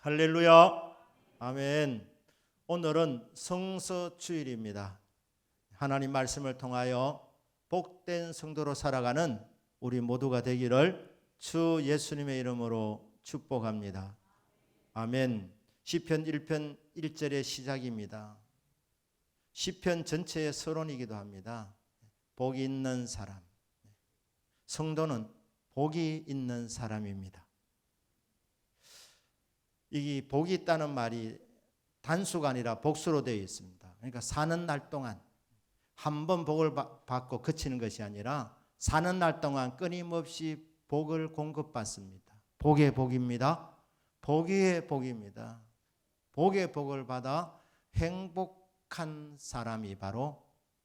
할렐루야. 아멘. 오늘은 성서주일입니다. 하나님 말씀을 통하여 복된 성도로 살아가는 우리 모두가 되기를 주 예수님의 이름으로 축복합니다. 아멘. 시편 1편 1절의 시작입니다. 시편 전체의 서론이기도 합니다. 복이 있는 사람. 성도는 복이 있는 사람입니다. 이 복이 있다는 말이 단수가 아니라 복수로 되어 있습니다. 그러니까 사는 날 동안 한 번 복을 받고 그치는 것이 아니라 사는 날 동안 끊임없이 복을 공급받습니다. 복의 복입니다. 복의 복입니다. 복의 복을 받아 행복한 사람이 바로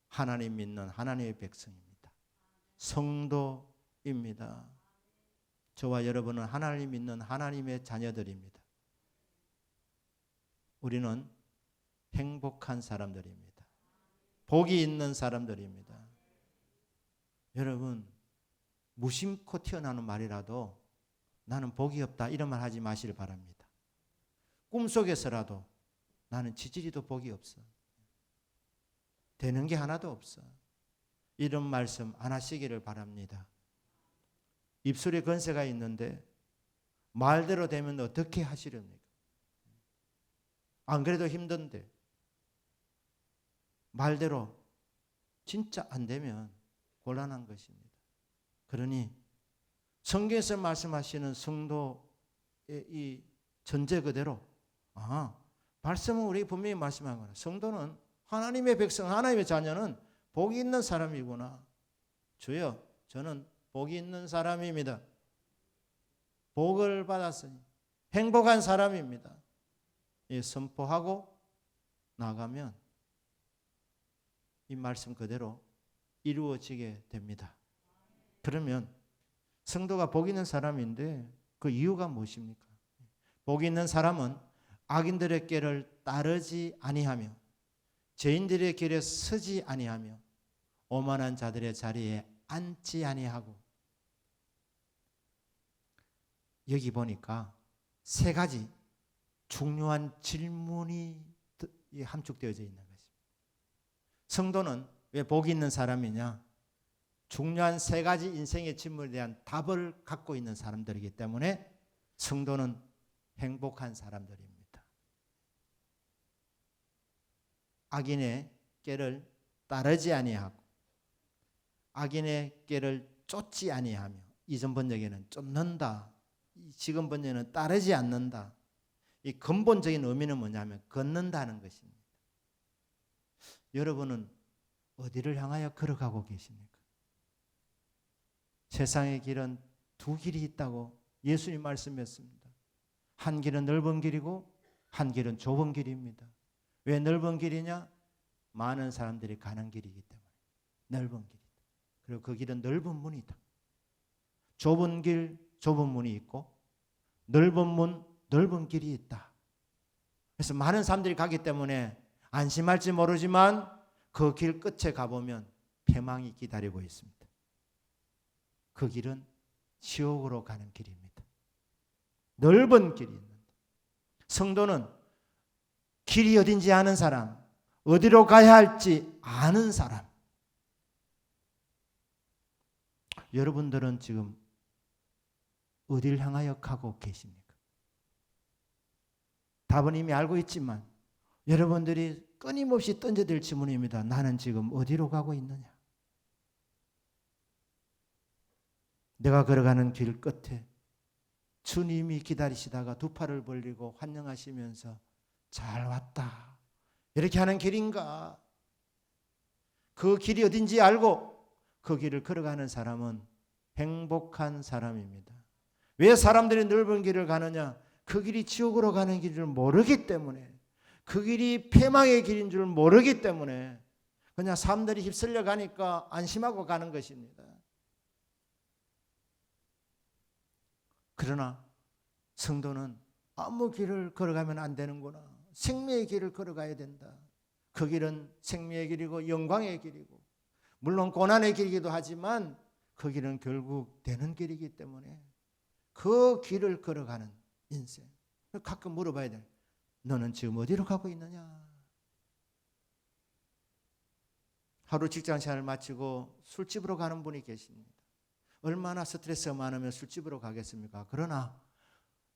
하나님 믿는 하나님의 백성입니다. 성도입니다. 저와 여러분은 하나님 믿는 하나님의 자녀들입니다. 우리는 행복한 사람들입니다. 복이 있는 사람들입니다. 여러분, 무심코 튀어나오는 말이라도 나는 복이 없다 이런 말 하지 마시길 바랍니다. 꿈속에서라도 나는 지지리도 복이 없어. 되는 게 하나도 없어. 이런 말씀 안 하시기를 바랍니다. 입술에 건세가 있는데 말대로 되면 어떻게 하시렵니까? 안 그래도 힘든데 말대로 진짜 안 되면 곤란한 것입니다. 그러니 성경에서 말씀하시는 성도의 이 전제 그대로 말씀은 우리 분명히 말씀한 거나 성도는 하나님의 백성, 하나님의 자녀는 복이 있는 사람이구나. 주여, 저는 복이 있는 사람입니다. 복을 받았으니 행복한 사람입니다. 선포하고 나가면 이 말씀 그대로 이루어지게 됩니다. 그러면 성도가 복 있는 사람인데 그 이유가 무엇입니까? 복 있는 사람은 악인들의 길을 따르지 아니하며 죄인들의 길에 서지 아니하며 오만한 자들의 자리에 앉지 아니하고. 여기 보니까 세 가지 중요한 질문이 함축되어져 있는 것입니다. 성도는 왜 복이 있는 사람이냐? 중요한 세 가지 인생의 질문에 대한 답을 갖고 있는 사람들이기 때문에 성도는 행복한 사람들입니다. 악인의 길을 따르지 아니하고 악인의 길을 쫓지 아니하며, 이전 번역에는 쫓는다, 지금 번역에는 따르지 않는다. 이 근본적인 의미는 뭐냐면 걷는다는 것입니다. 여러분은 어디를 향하여 걸어가고 계십니까? 세상의 길은 두 길이 있다고 예수님 말씀했습니다. 한 길은 넓은 길이고 한 길은 좁은 길입니다. 왜 넓은 길이냐? 많은 사람들이 가는 길이기 때문에 넓은 길이다. 그리고 그 길은 넓은 문이다. 좁은 길, 좁은 문이 있고 넓은 문, 넓은 길이 있다. 그래서 많은 사람들이 가기 때문에 안심할지 모르지만 그 길 끝에 가보면 패망이 기다리고 있습니다. 그 길은 지옥으로 가는 길입니다. 넓은 길이 있는데, 성도는 길이 어딘지 아는 사람, 어디로 가야 할지 아는 사람. 여러분들은 지금 어디를 향하여 가고 계십니까? 답은 이미 알고 있지만 여러분들이 끊임없이 던져질 질문입니다. 나는 지금 어디로 가고 있느냐? 내가 걸어가는 길 끝에 주님이 기다리시다가 두 팔을 벌리고 환영하시면서 잘 왔다, 이렇게 하는 길인가? 그 길이 어딘지 알고 그 길을 걸어가는 사람은 행복한 사람입니다. 왜 사람들이 넓은 길을 가느냐? 그 길이 지옥으로 가는 길을 모르기 때문에, 그 길이 패망의 길인 줄 모르기 때문에 그냥 사람들이 휩쓸려 가니까 안심하고 가는 것입니다. 그러나 성도는 아무 길을 걸어가면 안 되는구나. 생명의 길을 걸어가야 된다. 그 길은 생명의 길이고 영광의 길이고, 물론 고난의 길이기도 하지만 그 길은 결국 되는 길이기 때문에 그 길을 걸어가는 인생, 가끔 물어봐야 돼. 너는 지금 어디로 가고 있느냐? 하루 직장 생활을 마치고 술집으로 가는 분이 계십니다. 얼마나 스트레스가 많으면 술집으로 가겠습니까? 그러나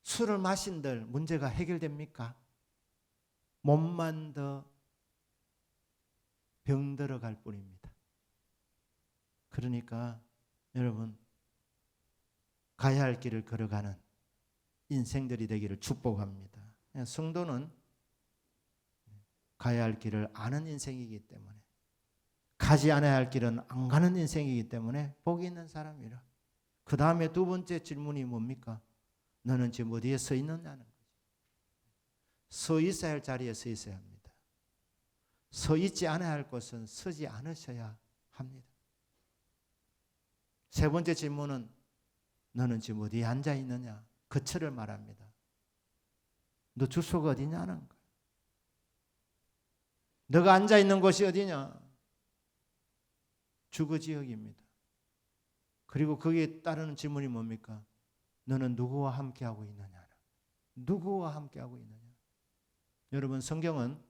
술을 마신들 문제가 해결됩니까? 몸만 더 병들어 갈 뿐입니다. 그러니까 여러분, 가야 할 길을 걸어가는 인생들이 되기를 축복합니다. 성도는 가야 할 길을 아는 인생이기 때문에, 가지 않아야 할 길은 안 가는 인생이기 때문에 복이 있는 사람이라. 그 다음에 두 번째 질문이 뭡니까? 너는 지금 어디에 서 있느냐는 거죠. 서 있어야 할 자리에 서 있어야 합니다. 서 있지 않아야 할 곳은 서지 않으셔야 합니다. 세 번째 질문은 너는 지금 어디에 앉아 있느냐? 거처를 말합니다. 너 주소가 어디냐는 거예요. 너가 앉아 있는 곳이 어디냐? 주거지역입니다. 그리고 거기에 따르는 질문이 뭡니까? 너는 누구와 함께하고 있느냐? 누구와 함께하고 있느냐? 여러분, 성경은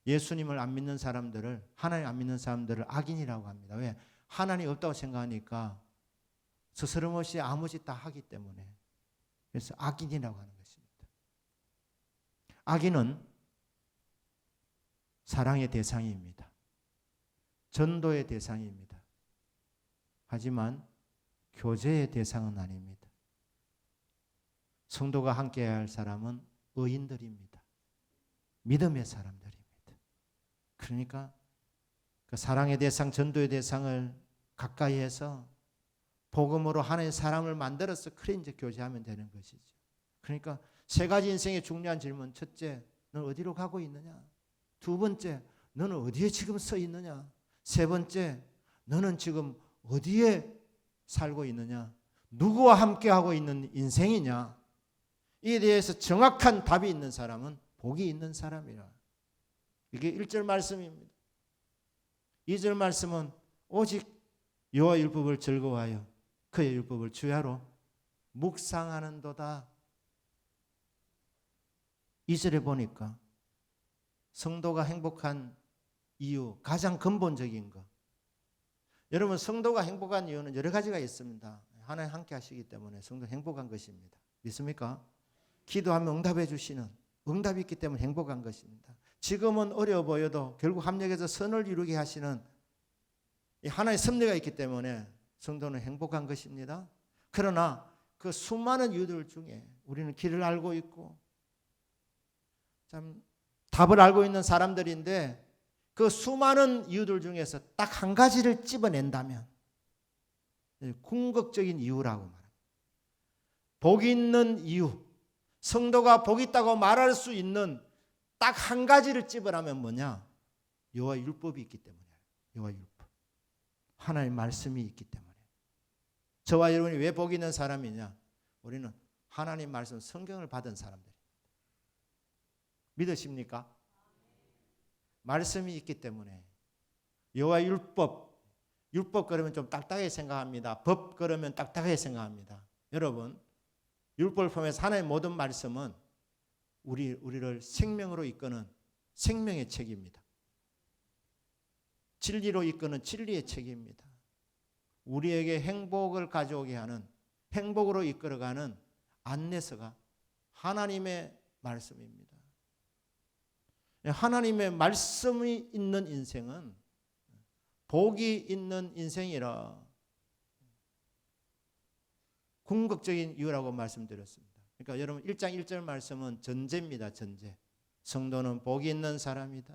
예수님을 안 믿는 사람들을, 하나님 안 믿는 사람들을 악인이라고 합니다. 왜? 하나님 없다고 생각하니까 스스럼 없이 아무 짓 다 하기 때문에. 그래서 악인이라고 하는 것입니다. 악인은 사랑의 대상입니다. 전도의 대상입니다. 하지만 교제의 대상은 아닙니다. 성도가 함께해야 할 사람은 의인들입니다. 믿음의 사람들입니다. 그러니까 그 사랑의 대상, 전도의 대상을 가까이 해서 복음으로 하나의 사람을 만들어서 그래 이제 교제하면 되는 것이죠. 그러니까 세 가지 인생의 중요한 질문. 첫째, 너는 어디로 가고 있느냐? 두 번째, 너는 어디에 지금 서 있느냐? 세 번째, 너는 지금 어디에 살고 있느냐? 누구와 함께하고 있는 인생이냐? 이에 대해서 정확한 답이 있는 사람은 복이 있는 사람이라. 이게 1절 말씀입니다. 2절 말씀은 오직 여호와 율법을 즐거워하여 그의 율법을 주야로 묵상하는도다. 2절에 보니까 성도가 행복한 이유, 가장 근본적인 것. 여러분, 성도가 행복한 이유는 여러 가지가 있습니다. 하나님 함께 하시기 때문에 성도 행복한 것입니다. 믿습니까? 기도하면 응답해 주시는, 응답이 있기 때문에 행복한 것입니다. 지금은 어려워 보여도 결국 합력해서 선을 이루게 하시는 이 하나의 섭리가 있기 때문에 성도는 행복한 것입니다. 그러나 그 수많은 이유들 중에 우리는 길을 알고 있고 참 답을 알고 있는 사람들인데, 그 수많은 이유들 중에서 딱 한 가지를 집어낸다면 궁극적인 이유라고 말합니다. 복 있는 이유, 성도가 복 있다고 말할 수 있는 딱 한 가지를 집어라면 뭐냐? 여호와 율법이 있기 때문에. 여호와 율법, 하나님의 말씀이 있기 때문에. 저와 여러분이 왜 복 있는 사람이냐? 우리는 하나님 말씀, 성경을 받은 사람들입니다. 믿으십니까? 말씀이 있기 때문에. 여호와 율법, 율법 그러면 좀 딱딱하게 생각합니다. 법 그러면 딱딱하게 생각합니다. 여러분, 율법을 포함해서 하나님의 모든 말씀은 우리를 생명으로 이끄는 생명의 책입니다. 진리로 이끄는 진리의 책입니다. 우리에게 행복을 가져오게 하는, 행복으로 이끌어가는 안내서가 하나님의 말씀입니다. 하나님의 말씀이 있는 인생은 복이 있는 인생이라 궁극적인 이유라고 말씀드렸습니다. 그러니까 여러분, 1장 1절 말씀은 전제입니다. 전제. 성도는 복이 있는 사람이다.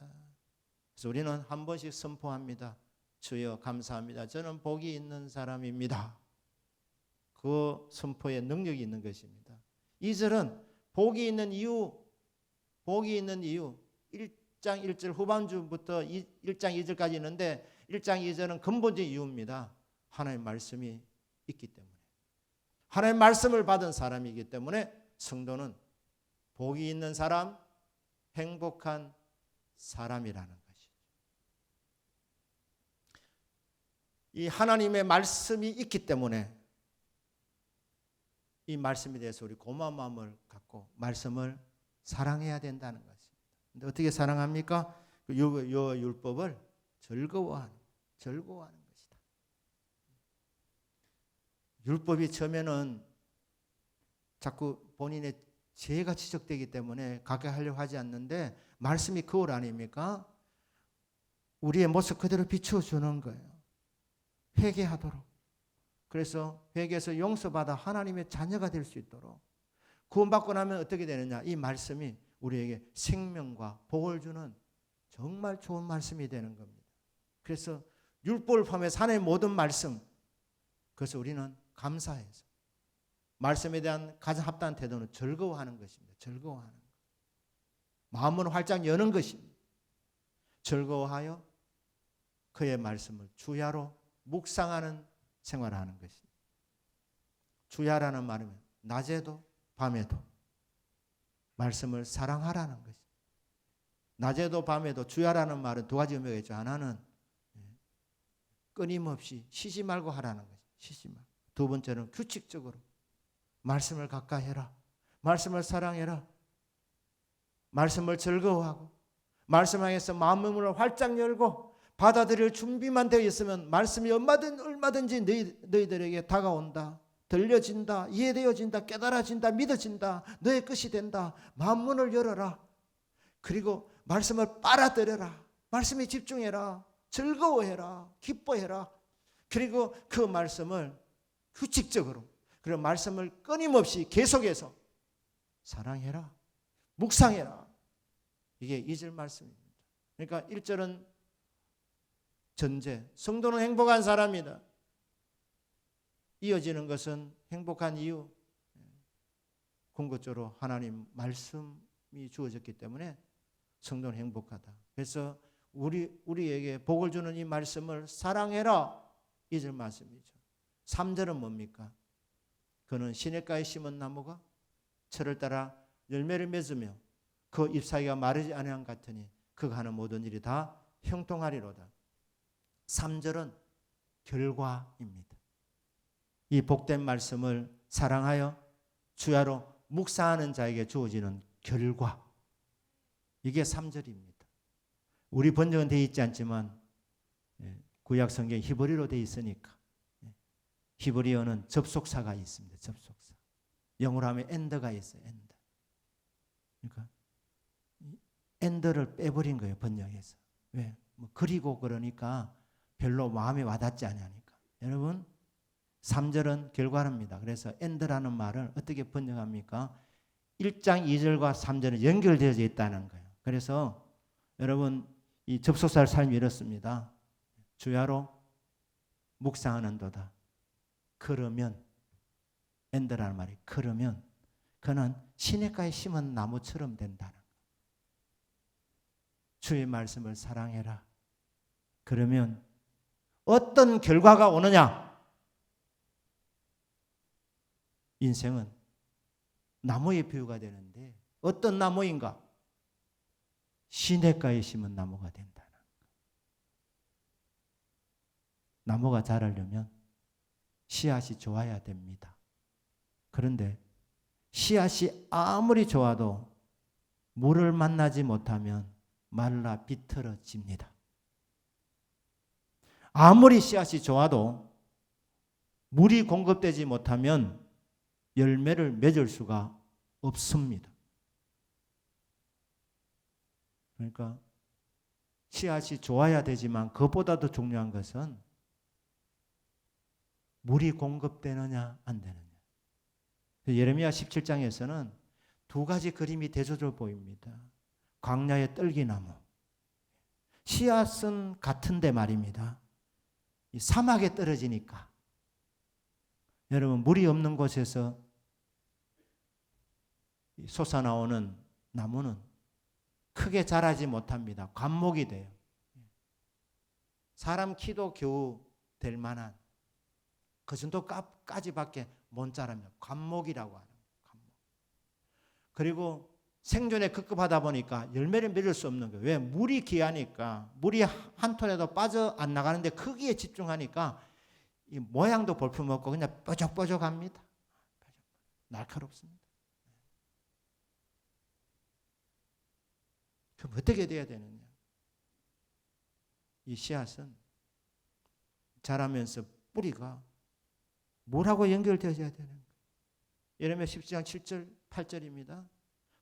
그래서 우리는 한 번씩 선포합니다. 주여 감사합니다. 저는 복이 있는 사람입니다. 그 선포에 능력이 있는 것입니다. 2절은 복이 있는 이유, 복이 있는 이유. 1장 1절 후반주부터 1장 2절까지 있는데 1장 2절은 근본적인 이유입니다. 하나님의 말씀이 있기 때문에. 하나님의 말씀을 받은 사람이기 때문에 성도는 복이 있는 사람, 행복한 사람이라는 것이죠. 이 하나님의 말씀이 있기 때문에 이 말씀에 대해서 우리 고마운 마음을 갖고 말씀을 사랑해야 된다는 것입니다. 근데 어떻게 사랑합니까? 요 율법을 즐거워하는 것이다. 율법이 처음에는 자꾸 본인의 죄가 지적되기 때문에 가게 하려고 하지 않는데 말씀이 거울 아닙니까? 우리의 모습 그대로 비춰주는 거예요. 회개하도록. 그래서 회개해서 용서받아 하나님의 자녀가 될 수 있도록. 구원받고 나면 어떻게 되느냐? 이 말씀이 우리에게 생명과 복을 주는 정말 좋은 말씀이 되는 겁니다. 그래서 율법을 포함해서 하나님의 모든 말씀, 그래서 우리는 감사해서 말씀에 대한 가장 합당한 태도는 즐거워하는 것입니다. 즐거워하는 것. 마음은 활짝 여는 것입니다. 즐거워하여 그의 말씀을 주야로 묵상하는 생활을 하는 것입니다. 주야라는 말은 낮에도 밤에도 말씀을 사랑하라는 것입니다. 낮에도 밤에도 주야라는 말은 두 가지 의미가 있죠. 하나는 끊임없이 쉬지 말고 하라는 것입니다. 쉬지 말고. 두 번째는 규칙적으로 말씀을 가까이 해라. 말씀을 사랑해라. 말씀을 즐거워하고 말씀 향해서 마음을 활짝 열고 받아들일 준비만 되어 있으면 말씀이 얼마든지 너희들에게 다가온다. 들려진다. 이해되어진다. 깨달아진다. 믿어진다. 너의 것이 된다. 마음문을 열어라. 그리고 말씀을 빨아들여라. 말씀에 집중해라. 즐거워해라. 기뻐해라. 그리고 그 말씀을 규칙적으로 그리고 말씀을 끊임없이 계속해서 사랑해라. 묵상해라. 이게 2절 말씀입니다. 그러니까 1절은 전제. 성도는 행복한 사람이다. 이어지는 것은 행복한 이유. 궁극적으로 하나님 말씀이 주어졌기 때문에 성도는 행복하다. 그래서 우리에게 복을 주는 이 말씀을 사랑해라. 2절 말씀이죠. 3절은 뭡니까? 그는 시냇가에 심은 나무가 철을 따라 열매를 맺으며 그 잎사귀가 마르지 아니한 같으니 그가 하는 모든 일이 다 형통하리로다. 3절은 결과입니다. 이 복된 말씀을 사랑하여 주야로 묵상하는 자에게 주어지는 결과. 이게 3절입니다. 우리 번역은 되어 있지 않지만 구약 성경 히브리어로 되어 있으니까 히브리어는 접속사가 있습니다. 접속사. 영어로 하면 엔더가 있어요. 엔더. 그러니까 엔더를 빼버린 거예요. 번역에서. 왜? 그리고 그러니까 별로 마음에 와닿지 않으니까. 여러분 3절은 결과랍니다. 그래서 엔더라는 말을 어떻게 번역합니까? 1장 2절과 3절은 연결되어져 있다는 거예요. 그래서 여러분 이 접속사를 삶이 이렇습니다. 주야로 묵상하는도다. 그러면 엔더라는 말이 그러면 그는 시냇가에 심은 나무처럼 된다는 거예요. 주의 말씀을 사랑해라. 그러면 어떤 결과가 오느냐? 인생은 나무의 비유가 되는데 어떤 나무인가? 시냇가에 심은 나무가 된다는 거예요. 나무가 자라려면 씨앗이 좋아야 됩니다. 그런데 씨앗이 아무리 좋아도 물을 만나지 못하면 말라 비틀어집니다. 아무리 씨앗이 좋아도 물이 공급되지 못하면 열매를 맺을 수가 없습니다. 그러니까 씨앗이 좋아야 되지만 그것보다도 중요한 것은 물이 공급되느냐 안 되느냐. 예레미야 17장에서는 두 가지 그림이 대조적으로 보입니다. 광야의 떨기나무. 씨앗은 같은데 말입니다. 이 사막에 떨어지니까 여러분 물이 없는 곳에서 솟아나오는 나무는 크게 자라지 못합니다. 관목이 돼요. 사람 키도 겨우 될 만한 그 정도까지밖에 못 자라면 관목이라고 하는 관목. 그리고 생존에 급급하다 보니까 열매를 맺을 수 없는 거예요. 왜? 물이 귀하니까. 물이 한 톨에도 빠져 안 나가는데 크기에 집중하니까 이 모양도 볼품없고 그냥 뾰족뾰족합니다. 날카롭습니다. 그럼 어떻게 돼야 되느냐? 이 씨앗은 자라면서 뿌리가 물하고 연결되어야 되는 거예요. 예레미야 17장 7절 8절입니다.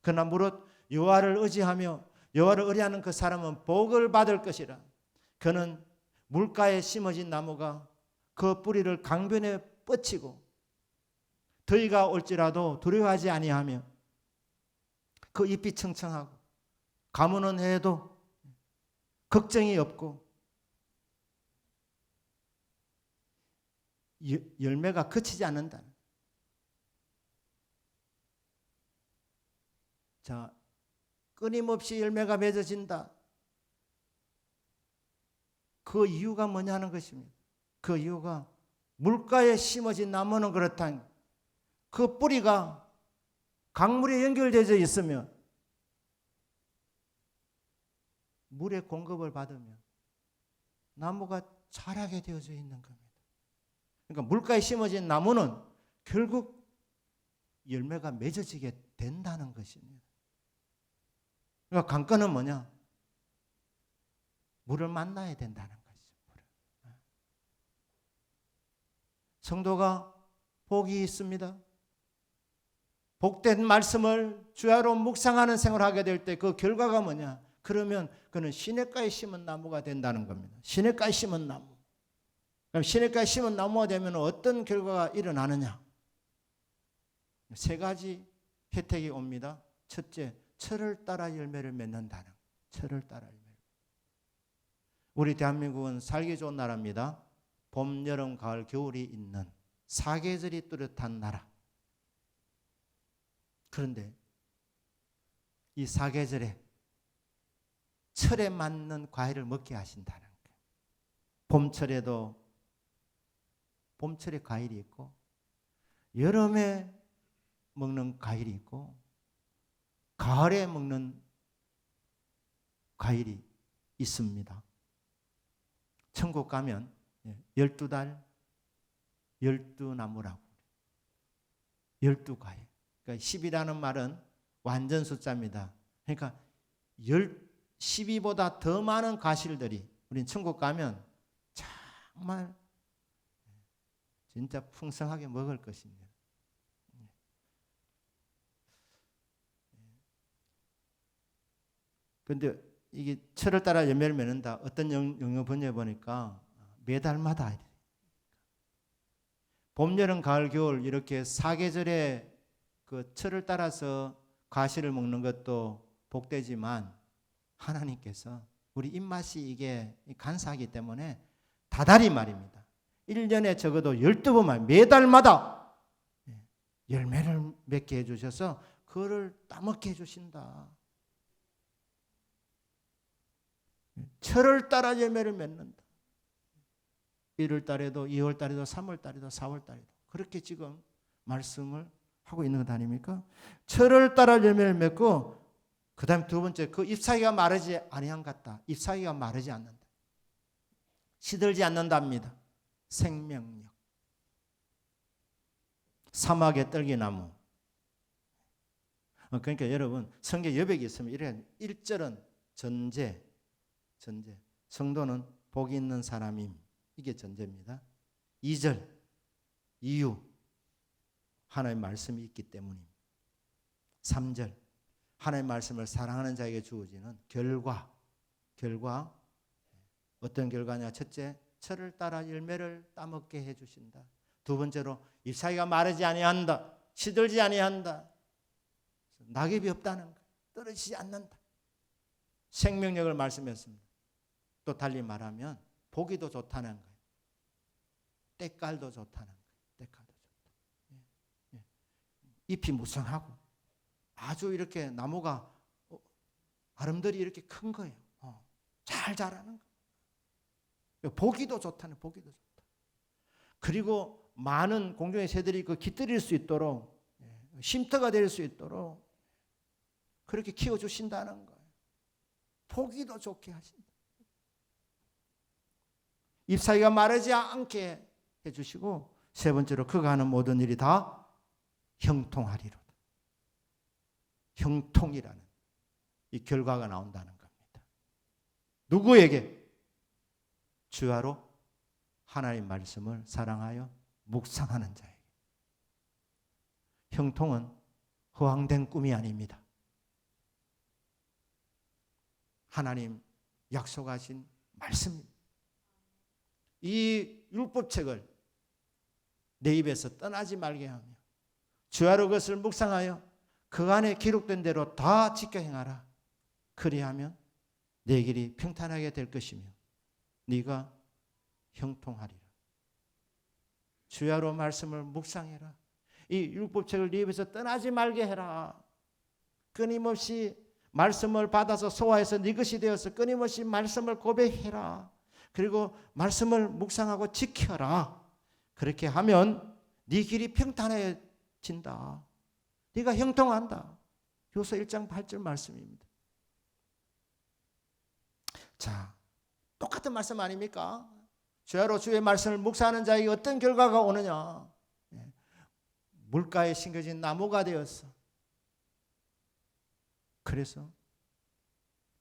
그러나 무릇 여호와를 의지하며 여호와를 의뢰하는 그 사람은 복을 받을 것이라. 그는 물가에 심어진 나무가 그 뿌리를 강변에 뻗치고 더위가 올지라도 두려워하지 아니하며 그 잎이 청청하고 가무는 해도 걱정이 없고 열매가 그치지 않는다. 자, 끊임없이 열매가 맺어진다. 그 이유가 뭐냐는 것입니다. 그 이유가 물가에 심어진 나무는 그렇다. 그 뿌리가 강물에 연결되어 있으면 물의 공급을 받으면 나무가 자라게 되어져 있는 겁니다. 그러니까 물가에 심어진 나무는 결국 열매가 맺어지게 된다는 것입니다. 그러니까 관건은 뭐냐? 물을 만나야 된다는 것이죠. 성도가 복이 있습니다. 복된 말씀을 주야로 묵상하는 생활을 하게 될 때 그 결과가 뭐냐? 그러면 그는 시냇가에 심은 나무가 된다는 겁니다. 시냇가에 심은 나무. 그럼 시냇가에 심은 나무가 되면 어떤 결과가 일어나느냐? 세 가지 혜택이 옵니다. 첫째, 철을 따라 열매를 맺는다는 거예요. 철을 따라 열매. 우리 대한민국은 살기 좋은 나라입니다. 봄, 여름, 가을, 겨울이 있는 사계절이 뚜렷한 나라. 그런데 이 사계절에 철에 맞는 과일을 먹게 하신다는 거예요. 봄철에 과일이 있고 여름에 먹는 과일이 있고 가을에 먹는 과일이 있습니다. 천국 가면 12달 12나무라고 12과일. 그러니까 10이라는 말은 완전 숫자입니다. 그러니까 12보다 더 많은 과실들이 우린 천국 가면 정말 진짜 풍성하게 먹을 것입니다. 그런데 이게 철을 따라 열매를 맺는다. 어떤 영어 번역에 보니까 매달마다 봄, 여름, 가을, 겨울 이렇게 사계절에 그 철을 따라서 과실을 먹는 것도 복되지만 하나님께서 우리 입맛이 이게 간사하기 때문에 다달이 말입니다. 1년에 적어도 12번만 매달마다 열매를 맺게 해주셔서 그거를 따먹게 해주신다. 철을 따라 열매를 맺는다. 1월 달에도 2월 달에도 3월 달에도 4월 달에도 그렇게 지금 말씀을 하고 있는 것 아닙니까? 철을 따라 열매를 맺고 그 다음 두 번째 그 잎사귀가 마르지 아니한 같다. 잎사귀가 마르지 않는다. 시들지 않는답니다. 생명력. 사막의 떨기나무. 그러니까 여러분 성경 여백이 있으면 이래 1절은 전제. 성도는 복이 있는 사람임. 이게 전제입니다. 2절 이유. 하나님의 말씀이 있기 때문입니다. 3절 하나님의 말씀을 사랑하는 자에게 주어지는 결과. 어떤 결과냐? 첫째, 철을 따라 열매를 따먹게 해주신다. 두 번째로 잎사귀가 마르지 아니한다. 시들지 아니한다. 낙엽이 없다는 거예요. 떨어지지 않는다. 생명력을 말씀했습니다. 또 달리 말하면 보기도 좋다는 거예요. 때깔도 좋다는 거예요. 때깔도 좋다. 잎이 무성하고 아주 이렇게 나무가 아름들이 이렇게 큰 거예요. 잘 자라는 거예요. 보기도 좋다는 보기도 좋다. 그리고 많은 공중의 새들이 그 깃들일 수 있도록 쉼터가 될 수 있도록 그렇게 키워주신다는 거예요. 보기도 좋게 하신다. 잎사귀가 마르지 않게 해주시고 세 번째로 그가 하는 모든 일이 다 형통하리로다. 형통이라는 이 결과가 나온다는 겁니다. 누구에게? 주야로 하나님 말씀을 사랑하여 묵상하는 자에게. 형통은 허황된 꿈이 아닙니다. 하나님 약속하신 말씀입니다. 이 율법책을 내 입에서 떠나지 말게 하며 주야로 그것을 묵상하여 그 안에 기록된 대로 다 지켜 행하라. 그리하면 내 길이 평탄하게 될 것이며 네가 형통하리라. 주야로 말씀을 묵상해라. 이 율법책을 네 입에서 떠나지 말게 해라. 끊임없이 말씀을 받아서 소화해서 네 것이 되어서 끊임없이 말씀을 고백해라. 그리고 말씀을 묵상하고 지켜라. 그렇게 하면 네 길이 평탄해진다. 네가 형통한다. 요서 1장 8절 말씀입니다. 자, 똑같은 말씀 아닙니까? 주야로 주의 말씀을 묵상하는 자에게 어떤 결과가 오느냐? 물가에 심겨진 나무가 되었어. 그래서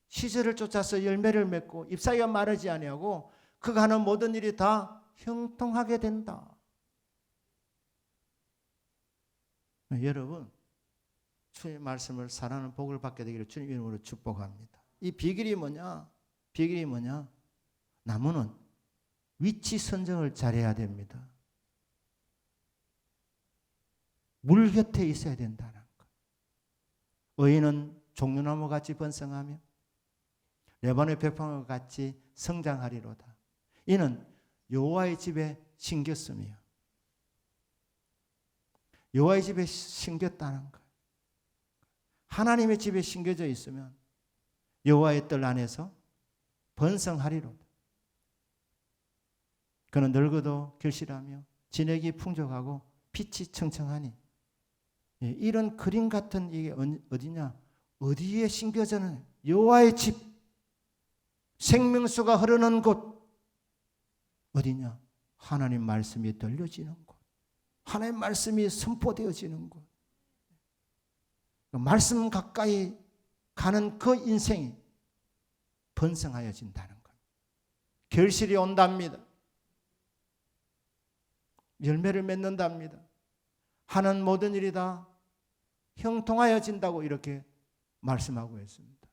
시절을 쫓아서 열매를 맺고 잎사귀가 마르지 아니하고 그가 하는 모든 일이 다 형통하게 된다. 여러분, 주의 말씀을 사랑하는 복을 받게 되기를 주님 이름으로 축복합니다. 이 비결이 뭐냐? 비결이 뭐냐? 나무는 위치 선정을 잘해야 됩니다. 물 곁에 있어야 된다는 것. 의인은 종려나무 같이 번성하며 레바논의 백향과 같이 성장하리로다. 이는 여호와의 집에 심겼으며 여호와의 집에 심겼다는 것. 하나님의 집에 심겨져 있으면 여호와의 뜰 안에서 번성하리로다. 그는 늙어도 결실하며 진액이 풍족하고 빛이 청청하니. 이런 그림 같은 이게 어디냐? 어디에 심겨져는 여호와의 집, 생명수가 흐르는 곳. 어디냐? 하나님 말씀이 들려지는 곳, 하나님 말씀이 선포되어지는 곳. 말씀 가까이 가는 그 인생이 번성하여진다는 것. 결실이 온답니다. 열매를 맺는답니다. 하는 모든 일이 다 형통하여진다고 이렇게 말씀하고 있습니다.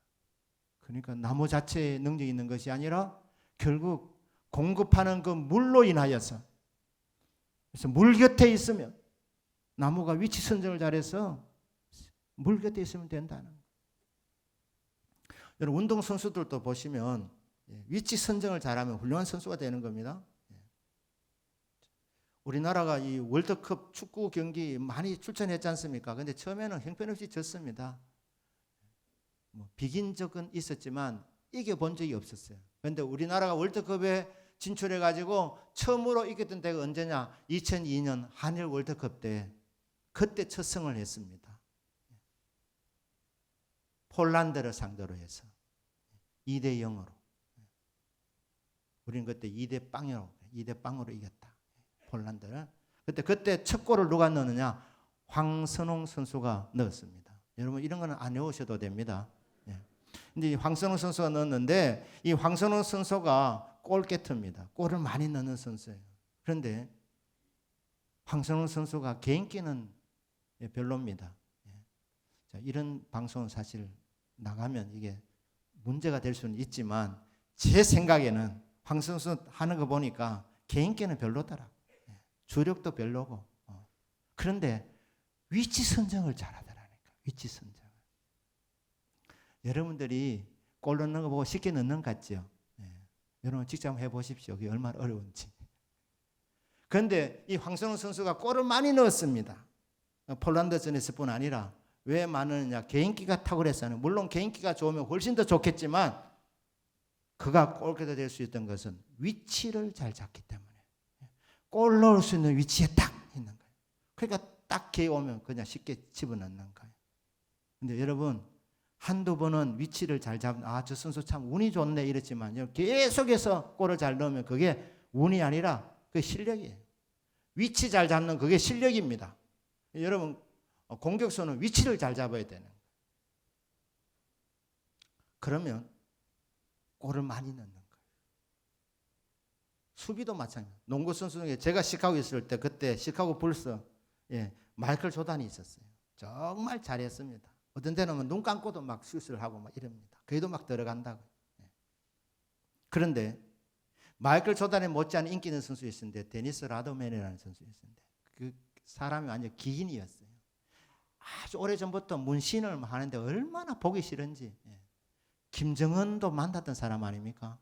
그러니까 나무 자체에 능력이 있는 것이 아니라 결국 공급하는 그 물로 인하여서, 그래서 물 곁에 있으면 나무가 위치 선정을 잘해서 물 곁에 있으면 된다는 거예요. 여러분, 운동선수들도 보시면 위치 선정을 잘하면 훌륭한 선수가 되는 겁니다. 우리나라가 이 월드컵 축구 경기 많이 출전했지 않습니까? 그런데 처음에는 형편없이 졌습니다. 비긴 적은 있었지만 이겨본 적이 없었어요. 그런데 우리나라가 월드컵에 진출해가지고 처음으로 이겼던 때가 언제냐? 2002년 한일 월드컵 때, 그때 첫 승을 했습니다. 폴란드를 상대로 해서 2대 0으로. 우리는 그때 2대 0으로 이겼다. 폴란드를. 그때 첫 골을 누가 넣느냐? 황선홍 선수가 넣었습니다. 여러분, 이런 거는 안 외우셔도 됩니다. 근데 황선홍 선수가 넣었는데, 이 황선홍 선수가 골게터입니다. 골을 많이 넣는 선수예요. 그런데 황선홍 선수가 개인기는 별로입니다. 자, 이런 방송은 사실 나가면 이게 문제가 될 수는 있지만, 제 생각에는 황선홍 선수 하는 거 보니까 개인기는 별로더라. 주력도 별로고. 그런데 위치 선정을 잘하더라니까. 위치 선정. 여러분들이 골 넣는 거 보고 쉽게 넣는 것 같죠? 여러분 직접 한번 해보십시오. 그게 얼마나 어려운지. 그런데 이 황선홍 선수가 골을 많이 넣었습니다. 폴란드전에서뿐 아니라 왜 많으냐? 개인기가 탁월했어요. 물론 개인기가 좋으면 훨씬 더 좋겠지만, 그가 골키퍼가 될 수 있던 것은 위치를 잘 잡기 때문에. 골 넣을 수 있는 위치에 딱 있는 거예요. 그러니까 딱 기회 오면 그냥 쉽게 집어넣는 거예요. 근데 여러분, 한두 번은 위치를 잘 잡는, 저 선수 참 운이 좋네 이랬지만, 계속해서 골을 잘 넣으면 그게 운이 아니라 그 실력이에요. 위치 잘 잡는 그게 실력입니다. 여러분, 공격수는 위치를 잘 잡아야 되는 거예요. 그러면 골을 많이 넣는 거예요. 수비도 마찬가지예요. 농구 선수 중에 제가 시카고 있을 때 그때 시카고 불스 마이클 조단이 있었어요. 정말 잘했습니다. 어떤 때는 눈 감고도 막 슛을 하고 막 이럽니다. 그래도 막 들어간다고. 그런데 마이클 조단에 못지않은 인기 있는 선수 있었는데 데니스 라드맨이라는 선수 있었는데 그 사람이 완전 기인이었어요. 아주 오래전부터 문신을 하는데 얼마나 보기 싫은지. 김정은도 만났던 사람 아닙니까?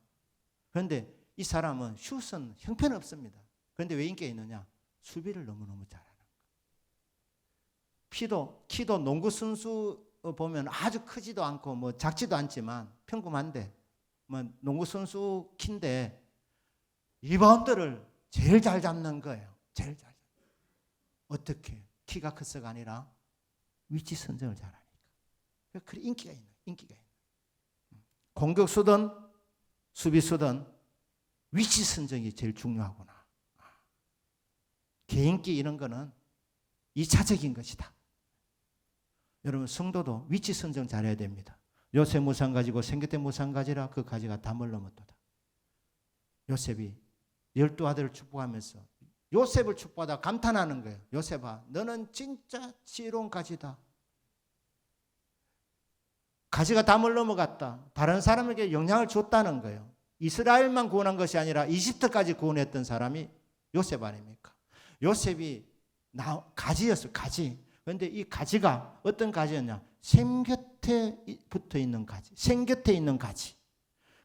그런데 이 사람은 슛은 형편없습니다. 그런데 왜 인기가 있느냐? 수비를 너무너무 잘하는 거예요. 키도 농구 선수 보면 아주 크지도 않고 뭐 작지도 않지만 평범한데 뭐 농구 선수 키인데 리바운드를 제일 잘 잡는 거예요. 제일 잘 잡는. 어떻게? 키가 커서가 아니라 위치 선정을 잘하니까. 그래 인기가 있는. 공격수든 수비수든 위치 선정이 제일 중요하구나. 개인기 이런 거는 2차적인 것이다. 여러분 성도도 위치 선정 잘해야 됩니다. 요셉 무상 가지고 생겼대 무상 가지라 그 가지가 담을 넘었도다. 요셉이 12아들을 축복하면서 요셉을 축복하다 감탄하는 거예요. 요셉아 너는 진짜 지혜로운 가지다. 가지가 담을 넘어갔다. 다른 사람에게 영향을 줬다는 거예요. 이스라엘만 구원한 것이 아니라 이집트까지 구원했던 사람이 요셉 아닙니까? 요셉이 가지였어요. 가지. 그런데 이 가지가 어떤 가지였냐? 샘 곁에 붙어 있는 가지. 샘 곁에 있는 가지.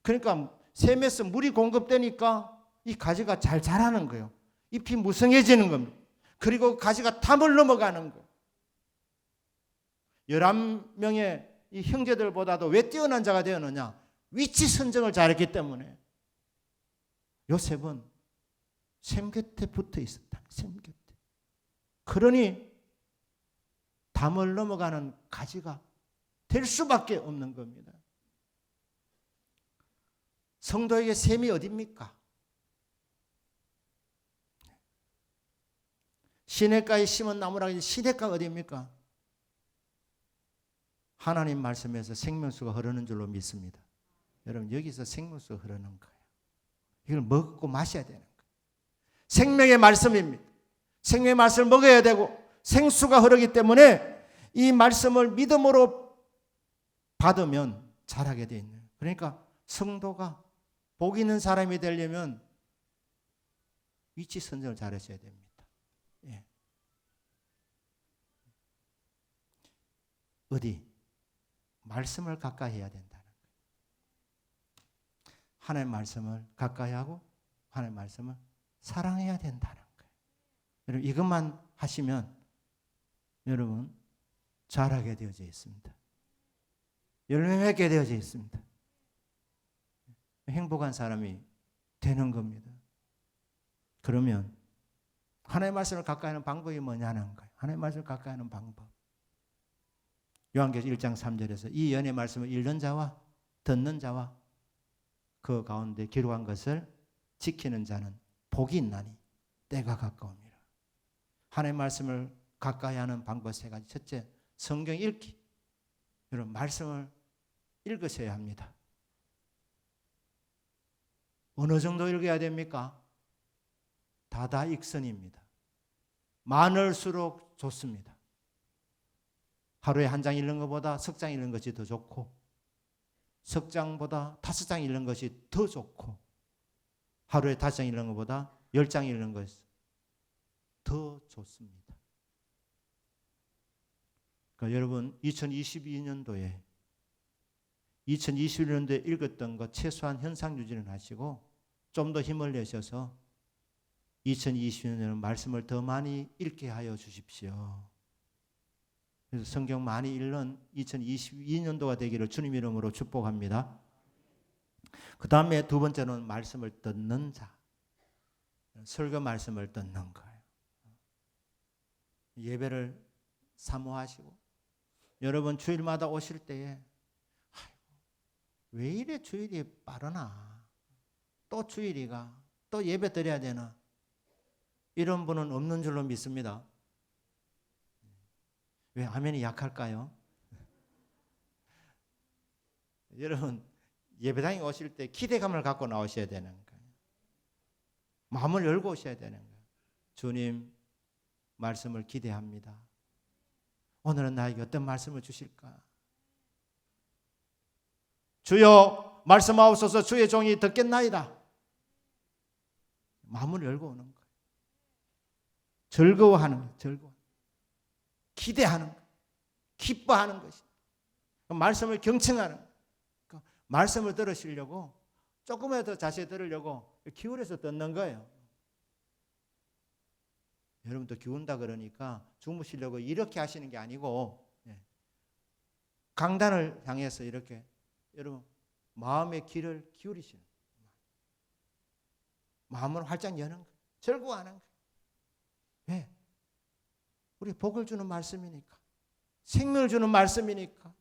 그러니까 샘에서 물이 공급되니까 이 가지가 잘 자라는 거예요. 잎이 무성해지는 겁니다. 그리고 가지가 담을 넘어가는 거예요. 11명의 이 형제들보다도 왜 뛰어난 자가 되었느냐? 위치 선정을 잘했기 때문에. 요셉은 샘 곁에 붙어 있었다. 샘 곁에. 그러니 담을 넘어가는 가지가 될 수밖에 없는 겁니다. 성도에게 샘이 어디입니까? 시냇가에 심은 나무라 시냇가가 어디입니까? 하나님 말씀에서 생명수가 흐르는 줄로 믿습니다. 여러분 여기서 생명수가 흐르는 거예요. 이걸 먹고 마셔야 되는 거예요. 생명의 말씀입니다. 생명의 말씀을 먹어야 되고 생수가 흐르기 때문에 이 말씀을 믿음으로 받으면 자라게 되어 있는. 그러니까 성도가 복 있는 사람이 되려면 위치 선정을 잘하셔야 됩니다. 예. 어디? 말씀을 가까이 해야 된다는 거예요. 하나님의 말씀을 가까이 하고 하나님의 말씀을 사랑해야 된다는 거예요. 여러분 이것만 하시면 여러분 잘하게 되어져 있습니다. 열매 맺게 되어져 있습니다. 행복한 사람이 되는 겁니다. 그러면 하나님의 말씀을 가까이 하는 방법이 뭐냐는 거예요. 하나님의 말씀을 가까이 하는 방법. 요한계시록 1장 3절에서 이 연의 말씀을 읽는 자와 듣는 자와 그 가운데 기록한 것을 지키는 자는 복이 있나니 때가 가까웁니다. 하나님의 말씀을 가까이 하는 방법 세 가지. 첫째, 성경 읽기. 여러분 말씀을 읽으셔야 합니다. 어느 정도 읽어야 됩니까? 다다익선입니다. 많을수록 좋습니다. 하루에 한 장 읽는 것보다 석 장 읽는 것이 더 좋고 석 장보다 5장 읽는 것이 더 좋고 하루에 5장 읽는 것보다 10장 읽는 것이 더 좋습니다. 그러니까 여러분 2022년도에 읽었던 것 최소한 현상 유지를 하시고 좀 더 힘을 내셔서 2020년에는 말씀을 더 많이 읽게 하여 주십시오. 그래서 성경 많이 읽는 2022년도가 되기를 주님 이름으로 축복합니다. 그 다음에 두 번째는 말씀을 듣는 자. 설교 말씀을 듣는 거예요. 예배를 사모하시고 여러분 주일마다 오실 때에 왜 이래 주일이 빠르나? 또 주일이가 또 예배 드려야 되나? 이런 분은 없는 줄로 믿습니다. 왜 아멘이 약할까요? 여러분 예배당에 오실 때 기대감을 갖고 나오셔야 되는 거예요. 마음을 열고 오셔야 되는 거예요. 주님 말씀을 기대합니다. 오늘은 나에게 어떤 말씀을 주실까? 주여 말씀하옵소서. 주의 종이 듣겠나이다. 마음을 열고 오는 거예요. 즐거워하는 거예요. 즐거워. 기대하는 거예요. 기뻐하는 것입니다. 말씀을 경청하는 거예요. 말씀을 들으시려고 조금이라도 자세히 들으려고 기울여서 듣는 거예요. 여러분도 기운다 그러니까 주무시려고 이렇게 하시는 게 아니고 강단을 향해서 이렇게 여러분 마음의 귀를 기울이시는 거예요. 마음을 활짝 여는 거예요. 즐거워하는 거예요. 왜? 우리 복을 주는 말씀이니까, 생명을 주는 말씀이니까,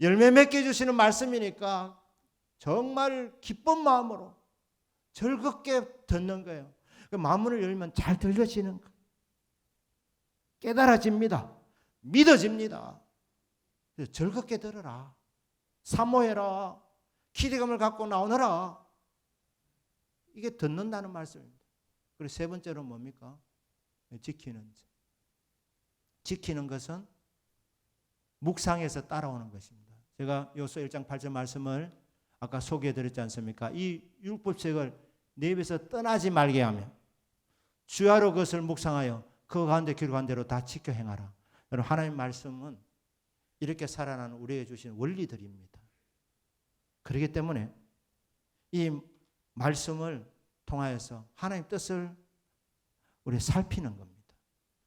열매 맺게 주시는 말씀이니까 정말 기쁜 마음으로 즐겁게 듣는 거예요. 마음을 열면 잘 들려지는 거예요. 깨달아집니다. 믿어집니다. 즐겁게 들어라. 사모해라. 기대감을 갖고 나오너라. 이게 듣는다는 말씀입니다. 그리고 세 번째로 뭡니까? 지키는 자. 지키는 것은 묵상에서 따라오는 것입니다. 제가 요소 1장 8절 말씀을 아까 소개해드렸지 않습니까? 이 율법책을 내 입에서 떠나지 말게 하며 주야로 그것을 묵상하여 그 가운데 기록한 대로 다 지켜 행하라. 여러분 하나님 말씀은 이렇게 살아나는 우리에게 주신 원리들입니다. 그렇기 때문에 이 말씀을 통하여서 하나님 뜻을 우리 살피는 겁니다.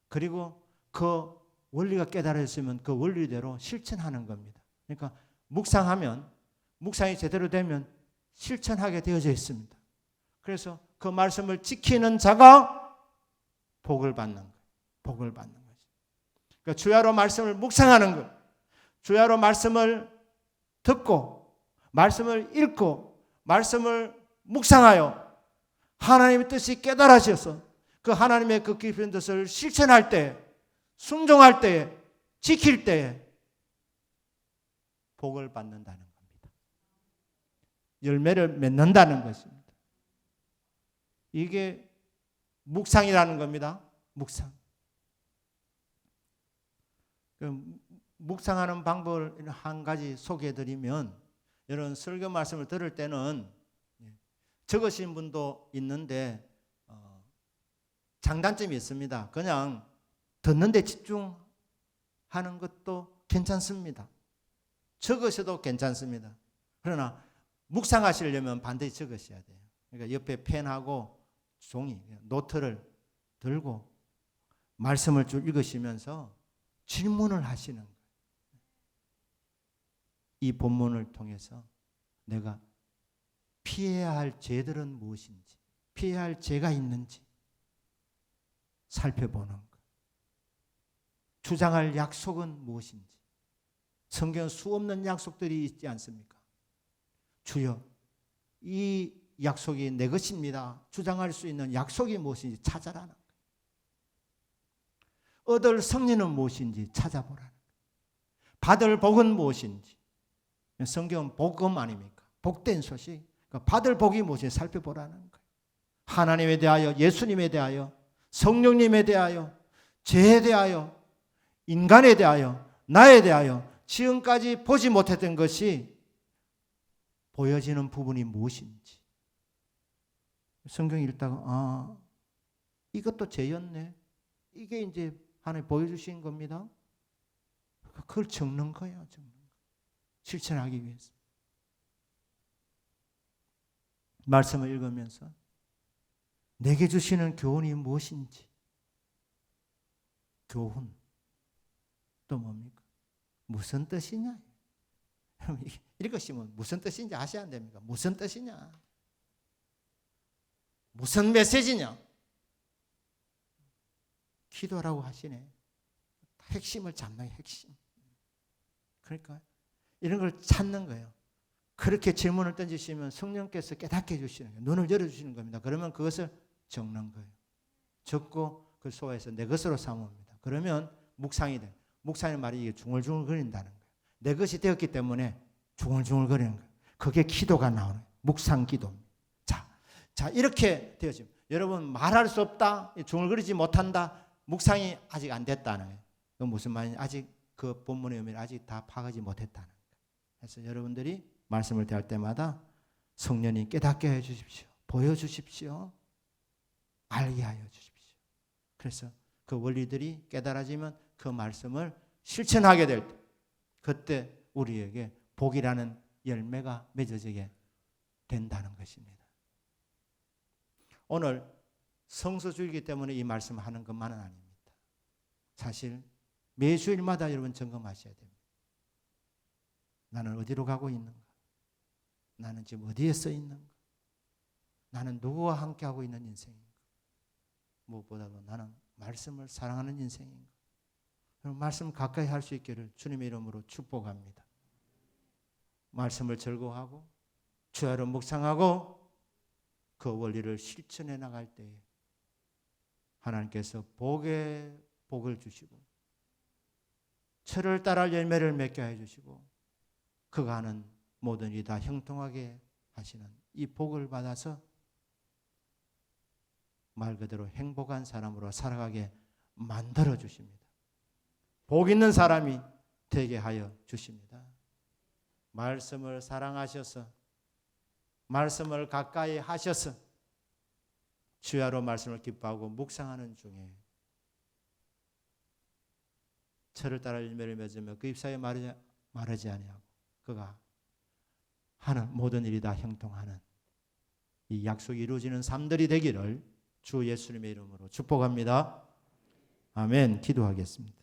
그리고 그 원리가 깨달아졌으면 그 원리대로 실천하는 겁니다. 그러니까 묵상하면 묵상이 제대로 되면 실천하게 되어져 있습니다. 그래서 그 말씀을 지키는 자가 복을 받는 거예요. 복을 받는 거죠. 그러니까 주야로 말씀을 묵상하는 것, 주야로 말씀을 듣고 말씀을 읽고 말씀을 묵상하여 하나님의 뜻이 깨달아져서 그 하나님의 그 깊은 뜻을 실천할 때, 순종할 때에, 지킬 때에 복을 받는다는 겁니다. 열매를 맺는다는 것입니다. 이게 묵상이라는 겁니다. 묵상. 묵상하는 방법을 한 가지 소개해드리면, 여러분 설교 말씀을 들을 때는 적으신 분도 있는데 장단점이 있습니다. 그냥 듣는 데 집중하는 것도 괜찮습니다. 적으셔도 괜찮습니다. 그러나 묵상하시려면 반드시 적으셔야 돼요. 그러니까 옆에 펜하고 종이, 노트를 들고 말씀을 쭉 읽으시면서 질문을 하시는 거예요. 이 본문을 통해서 내가 피해야 할 죄들은 무엇인지, 피해야 할 죄가 있는지 살펴보는 것. 주장할 약속은 무엇인지. 성경 수없는 약속들이 있지 않습니까? 주여, 이 약속이 내 것입니다. 주장할 수 있는 약속이 무엇인지 찾아라는 거예요. 얻을 승리는 무엇인지 찾아보라는 거예요. 받을 복은 무엇인지. 성경은 복음 아닙니까? 복된 소식. 그러니까 받을 복이 무엇인지 살펴보라는 거예요. 하나님에 대하여, 예수님에 대하여, 성령님에 대하여, 죄에 대하여, 인간에 대하여, 나에 대하여 지금까지 보지 못했던 것이 보여지는 부분이 무엇인지. 성경 읽다가 이것도 죄였네. 이게 이제 하나님 보여주신 겁니다. 그걸 적는 거예요. 적는 거. 실천하기 위해서. 말씀을 읽으면서 내게 주시는 교훈이 무엇인지. 교훈. 또 뭡니까? 무슨 뜻이냐? 읽으시면 무슨 뜻인지 아셔야 안 됩니까? 무슨 뜻이냐? 무슨 메시지냐? 기도라고 하시네. 핵심을 잡는 핵심. 그러니까 이런 걸 찾는 거예요. 그렇게 질문을 던지시면 성령께서 깨닫게 해주시는 거예요. 눈을 열어주시는 겁니다. 그러면 그것을 적는 거예요. 적고 그 소화해서 내 것으로 삼습니다. 그러면 묵상이 돼요. 목사님 말이 이게 중얼중얼거린다는 거예요. 내 것이 되었기 때문에 중얼중얼거리는 거예요. 그게 기도가 나오는 거예요. 묵상 기도입니다. 자 이렇게 되어집니다. 여러분 말할 수 없다, 중얼거리지 못한다, 묵상이 아직 안 됐다는 거예요. 그 무슨 말이냐? 아직 그 본문의 의미를 아직 다 파악하지 못했다는 거예요. 그래서 여러분들이 말씀을 대할 때마다 성령님 깨닫게 해 주십시오. 보여주십시오. 알게 하여 주십시오. 그래서 그 원리들이 깨달아지면 그 말씀을 실천하게 될 때, 그때 우리에게 복이라는 열매가 맺어지게 된다는 것입니다. 오늘 성서주의이기 때문에 이 말씀을 하는 것만은 아닙니다. 사실 매주일마다 여러분 점검하셔야 됩니다. 나는 어디로 가고 있는가? 나는 지금 어디에 서 있는가? 나는 누구와 함께하고 있는 인생인가? 무엇보다도 나는 말씀을 사랑하는 인생인가? 말씀 가까이 할 수 있기를 주님의 이름으로 축복합니다. 말씀을 즐거워하고 주야로 묵상하고 그 원리를 실천해 나갈 때에 하나님께서 복에 복을 주시고 철을 따라 열매를 맺게 해주시고 그가 하는 모든 일이 다 형통하게 하시는 이 복을 받아서 말 그대로 행복한 사람으로 살아가게 만들어 주십니다. 복 있는 사람이 되게 하여 주십니다. 말씀을 사랑하셔서 말씀을 가까이 하셔서 주야로 말씀을 기뻐하고 묵상하는 중에 철을 따라 열매를 맺으며 그 잎사귀에 마르지 아니하고 그가 하는 모든 일이 다 형통하는 이 약속이 이루어지는 삶들이 되기를 주 예수님의 이름으로 축복합니다. 아멘. 기도하겠습니다.